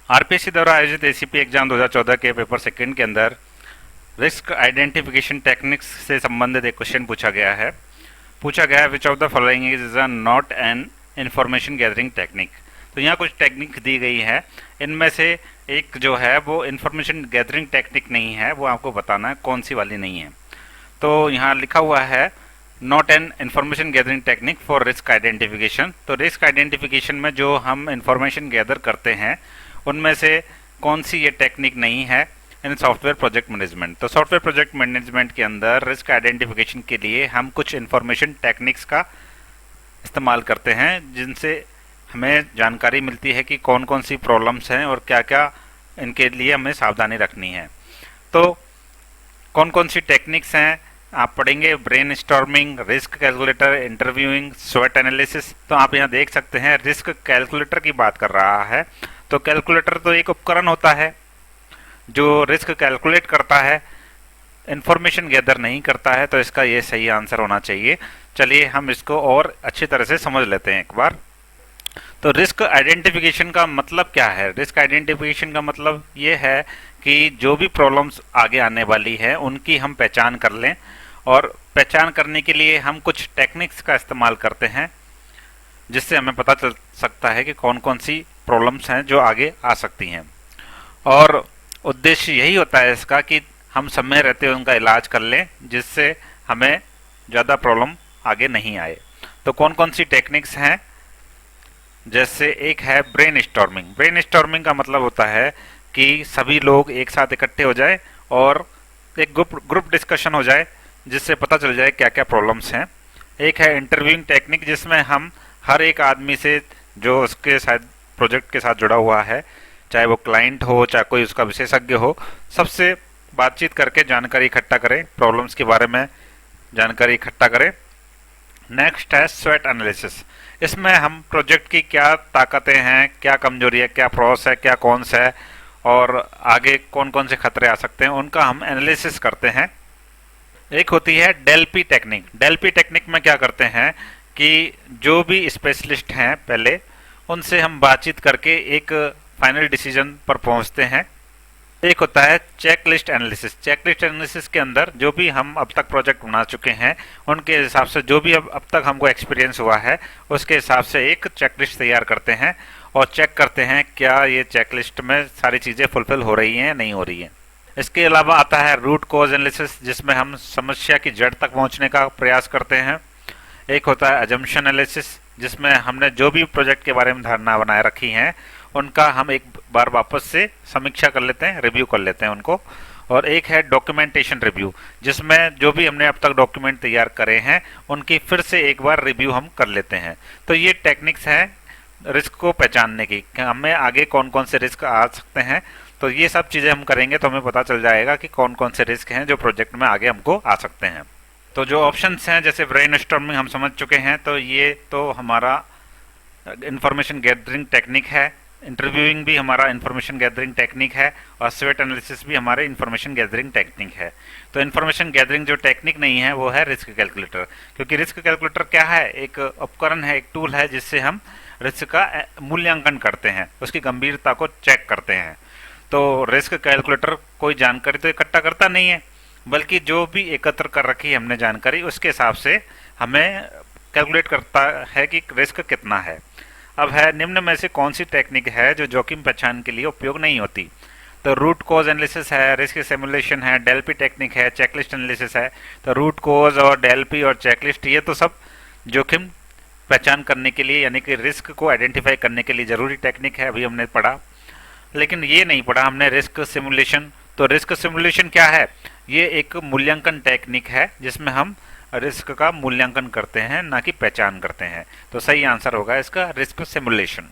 RPSC द्वारा आयोजित ACP exam 2014 के पेपर सेकंड के अंदर रिस्क आइडेंटिफिकेशन टेक्निक्स से संबंधित एक क्वेश्चन पूछा गया है which of the following is not an information gathering technique. तो यहाँ कुछ टेक्निक दी गई है, इनमें से एक जो है वो इंफॉर्मेशन गैदरिंग टेक्निक नहीं है, वो आपको बताना है कौन सी वाली नहीं है। तो यहाँ लिखा हुआ है not an information gathering technique for risk identification. तो रिस्क आइडेंटिफिकेशन में जो हम इंफॉर्मेशन गैदर करते हैं उनमें से कौन सी ये टेक्निक नहीं है इन सॉफ्टवेयर प्रोजेक्ट मैनेजमेंट। तो सॉफ्टवेयर प्रोजेक्ट मैनेजमेंट के अंदर रिस्क आइडेंटिफिकेशन के लिए हम कुछ इंफॉर्मेशन टेक्निक्स का इस्तेमाल करते हैं जिनसे हमें जानकारी मिलती है कि कौन कौन सी प्रॉब्लम्स हैं और क्या क्या इनके लिए हमें सावधानी रखनी है। तो कौन कौन सी टेक्निक्स हैं आप पढ़ेंगे, brainstorming, risk calculator, interviewing, स्वॉट एनालिसिस। तो आप यहाँ देख सकते हैं रिस्क कैलकुलेटर की बात कर रहा है। तो कैलकुलेटर तो एक उपकरण होता है जो रिस्क कैलकुलेट करता है, इंफॉर्मेशन गैदर नहीं करता है। तो इसका ये सही आंसर होना चाहिए। चलिए हम इसको और अच्छी तरह से समझ लेते हैं एक बार। तो रिस्क आइडेंटिफिकेशन का मतलब क्या है? रिस्क आइडेंटिफिकेशन का मतलब ये है कि जो भी प्रॉब्लम्स आगे आने वाली है उनकी हम पहचान कर लें, और पहचान करने के लिए हम कुछ टेक्निक्स का इस्तेमाल करते हैं जिससे हमें पता चल सकता है कि कौन कौन सी प्रॉब्लम्स हैं जो आगे आ सकती हैं। और उद्देश्य यही होता है इसका कि हम समय रहते उनका इलाज कर लें जिससे हमें ज़्यादा प्रॉब्लम आगे नहीं आए। तो कौन कौन सी टेक्निक्स हैं? जैसे एक है ब्रेन स्टॉर्मिंग। ब्रेन स्टॉर्मिंग का मतलब होता है कि सभी लोग एक साथ इकट्ठे हो जाए और एक ग्रुप डिस्कशन हो जाए जिससे पता चल जाए क्या क्या प्रॉब्लम्स हैं। एक है इंटरव्यूइंग टेक्निक जिसमें हम हर एक आदमी से जो उसके शायद प्रोजेक्ट के साथ जुड़ा हुआ है, चाहे वो क्लाइंट हो चाहे कोई उसका विशेषज्ञ हो, सबसे बातचीत करके जानकारी इकट्ठा करें, प्रॉब्लम्स के बारे में जानकारी इकट्ठा करें। नेक्स्ट है स्वॉट एनालिसिस। इसमें हम प्रोजेक्ट की क्या ताकतें हैं, क्या कमजोरी है, क्या प्रॉस है, क्या कॉन्स है और आगे कौन कौन से खतरे आ सकते हैं उनका हम एनालिसिस करते हैं। एक होती है डेल्पी टेक्निक। डेल्पी टेक्निक में क्या करते हैं कि जो भी स्पेशलिस्ट हैं पहले उनसे हम बातचीत करके एक फाइनल डिसीजन पर पहुंचते हैं। एक होता है चेकलिस्ट एनालिसिस। चेकलिस्ट एनालिसिस के अंदर जो भी हम अब तक प्रोजेक्ट बना चुके हैं उनके हिसाब से जो भी अब तक हमको एक्सपीरियंस हुआ है उसके हिसाब से एक चेकलिस्ट तैयार करते हैं और चेक करते हैं क्या ये चेकलिस्ट में सारी चीज़ें फुलफिल हो रही हैं नहीं हो रही हैं। इसके अलावा आता है रूट कॉज एनालिसिस जिसमें हम समस्या की जड़ तक पहुंचने का प्रयास करते हैं। एक होता है अजम्पशन एनालिसिस जिसमें हमने जो भी प्रोजेक्ट के बारे में धारणा बनाए रखी हैं उनका हम एक बार वापस से समीक्षा कर लेते हैं, रिव्यू कर लेते हैं उनको। और एक है डॉक्यूमेंटेशन रिव्यू जिसमें जो भी हमने अब तक डॉक्यूमेंट तैयार करे हैं उनकी फिर से एक बार रिव्यू हम कर लेते हैं। तो ये टेक्निक्स हैं रिस्क को पहचानने की, हमें आगे कौन कौन से रिस्क आ सकते हैं। तो ये सब चीज़ें हम करेंगे तो हमें पता चल जाएगा कि कौन कौन से रिस्क हैं जो प्रोजेक्ट में आगे हमको आ सकते हैं। तो जो ऑप्शंस हैं जैसे ब्रेन स्टॉर्मिंग हम समझ चुके हैं, तो ये तो हमारा इंफॉर्मेशन गैदरिंग टेक्निक है। इंटरव्यूइंग भी हमारा इंफॉर्मेशन गैदरिंग टेक्निक है और स्वॉट एनालिसिस भी हमारे इंफॉर्मेशन गैदरिंग टेक्निक है। तो इंफॉर्मेशन गैदरिंग जो टेक्निक नहीं है वो है रिस्क कैलकुलेटर, क्योंकि रिस्क कैलकुलेटर क्या है? एक उपकरण है, एक टूल है जिससे हम रिस्क का मूल्यांकन करते हैं, उसकी गंभीरता को चेक करते हैं। तो रिस्क कैलकुलेटर कोई जानकारी तो इकट्ठा करता नहीं है, बल्कि जो भी एकत्र कर रखी है हमने जानकारी उसके हिसाब से हमें कैलकुलेट करता है कि रिस्क कितना है। अब है निम्न में से कौन सी टेक्निक है जो जोखिम पहचान के लिए उपयोग नहीं होती? तो रूट कॉज एनालिसिस है, रिस्क सिमुलेशन है, डेल्पी टेक्निक है, चेकलिस्ट एनालिसिस है। तो रूट कॉज और डेल्पी और चेकलिस्ट ये तो सब जोखिम पहचान करने के लिए यानी कि रिस्क को आइडेंटिफाई करने के लिए जरूरी टेक्निक है, अभी हमने पढ़ा। लेकिन ये नहीं पढ़ा हमने रिस्क सिमुलेशन। तो रिस्क सिमुलेशन क्या है? ये एक मूल्यांकन टेक्निक है जिसमें हम रिस्क का मूल्यांकन करते हैं ना कि पहचान करते हैं। तो सही आंसर होगा इसका रिस्क सिमुलेशन।